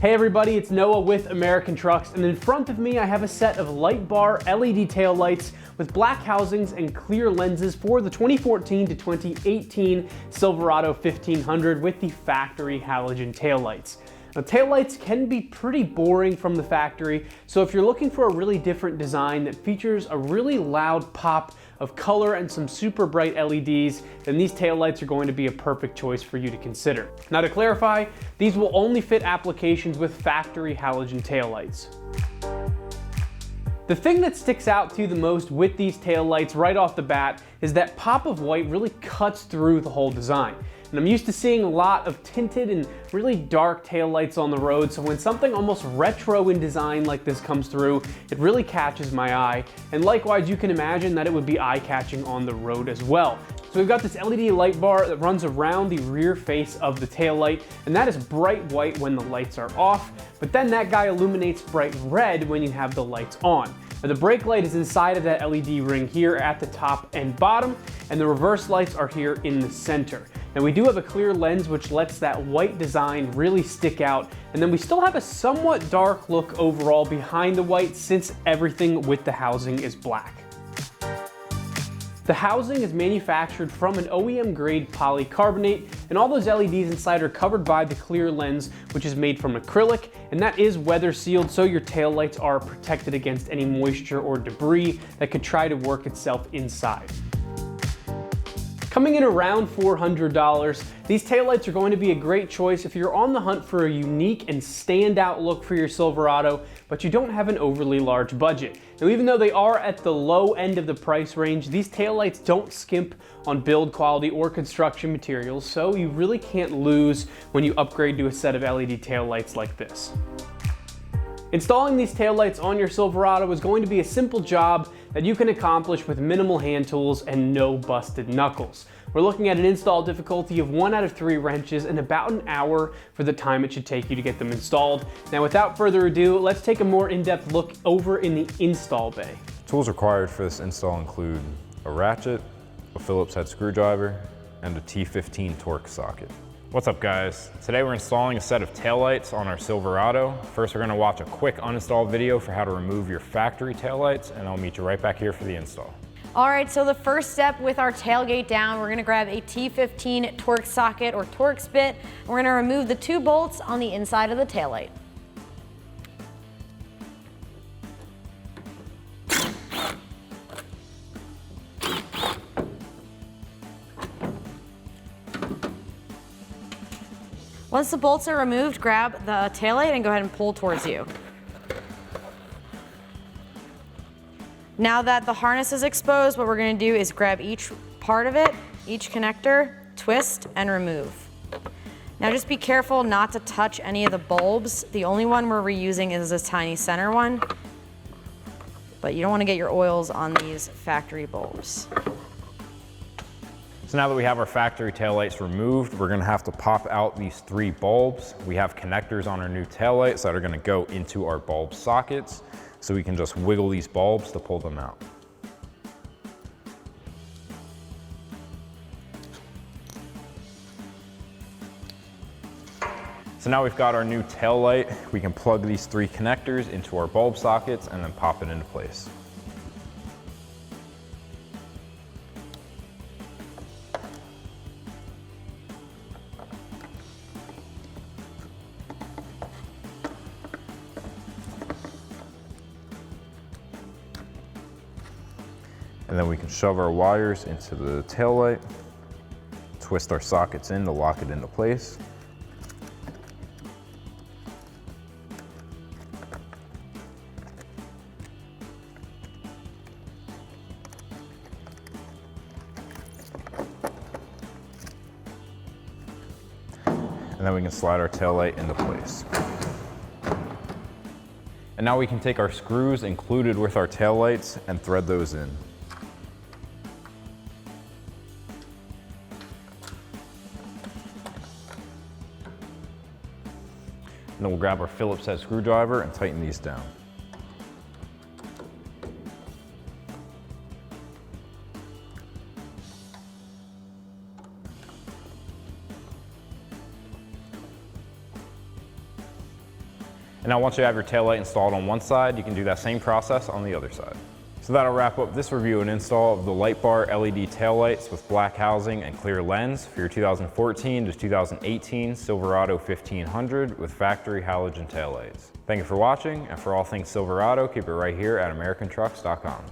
Hey everybody, it's Noah with American Trucks, and in front of me I have a set of light bar LED taillights with black housings and clear lenses for the 2014 to 2018 Silverado 1500 with the factory halogen taillights. Now, taillights can be pretty boring from the factory, so if you're looking for a really different design that features a really loud pop of color and some super bright LEDs, then these taillights are going to be a perfect choice for you to consider. Now, to clarify, these will only fit applications with factory halogen taillights. The thing that sticks out to you the most with these taillights right off the bat is that pop of white really cuts through the whole design. And I'm used to seeing a lot of tinted and really dark taillights on the road, so when something almost retro in design like this comes through, it really catches my eye. And likewise, you can imagine that it would be eye-catching on the road as well. So we've got this LED light bar that runs around the rear face of the taillight, and that is bright white when the lights are off, but then that guy illuminates bright red when you have the lights on. Now, the brake light is inside of that LED ring here at the top and bottom, and the reverse lights are here in the center. Now, we do have a clear lens which lets that white design really stick out, and then we still have a somewhat dark look overall behind the white since everything with the housing is black. The housing is manufactured from an OEM grade polycarbonate, and all those LEDs inside are covered by the clear lens, which is made from acrylic, and that is weather sealed, so your taillights are protected against any moisture or debris that could try to work itself inside. Coming in around $400, these taillights are going to be a great choice if you're on the hunt for a unique and standout look for your Silverado, but you don't have an overly large budget. Now, even though they are at the low end of the price range, these taillights don't skimp on build quality or construction materials, so you really can't lose when you upgrade to a set of LED taillights like this. Installing these taillights on your Silverado is going to be a simple job that you can accomplish with minimal hand tools and no busted knuckles. We're looking at an install difficulty of 1 out of 3 wrenches and about an hour for the time it should take you to get them installed. Now, without further ado, let's take a more in-depth look over in the install bay. Tools required for this install include a ratchet, a Phillips head screwdriver, and a T15 Torx socket. What's up, guys? Today we're installing a set of taillights on our Silverado. First, we're gonna watch a quick uninstall video for how to remove your factory taillights, and I'll meet you right back here for the install. All right, so the first step with our tailgate down, we're gonna grab a T15 Torx socket or Torx bit. We're gonna remove the 2 bolts on the inside of the taillight. Once the bolts are removed, grab the taillight and go ahead and pull towards you. Now that the harness is exposed, what we're going to do is grab each part of it, each connector, twist, and remove. Now just be careful not to touch any of the bulbs. The only one we're reusing is this tiny center one, but you don't want to get your oils on these factory bulbs. So now that we have our factory taillights removed, we're gonna have to pop out these 3 bulbs. We have connectors on our new taillights that are gonna go into our bulb sockets, so we can just wiggle these bulbs to pull them out. So now we've got our new taillight. We can plug these 3 connectors into our bulb sockets and then pop it into place. And then we can shove our wires into the taillight, twist our sockets in to lock it into place. And then we can slide our taillight into place. And now we can take our screws included with our taillights and thread those in. And then we'll grab our Phillips head screwdriver and tighten these down. And now once you have your taillight installed on one side, you can do that same process on the other side. So that'll wrap up this review and install of the LightBar LED taillights with black housing and clear lens for your 2014 to 2018 Silverado 1500 with factory halogen taillights. Thank you for watching, and for all things Silverado, keep it right here at AmericanTrucks.com.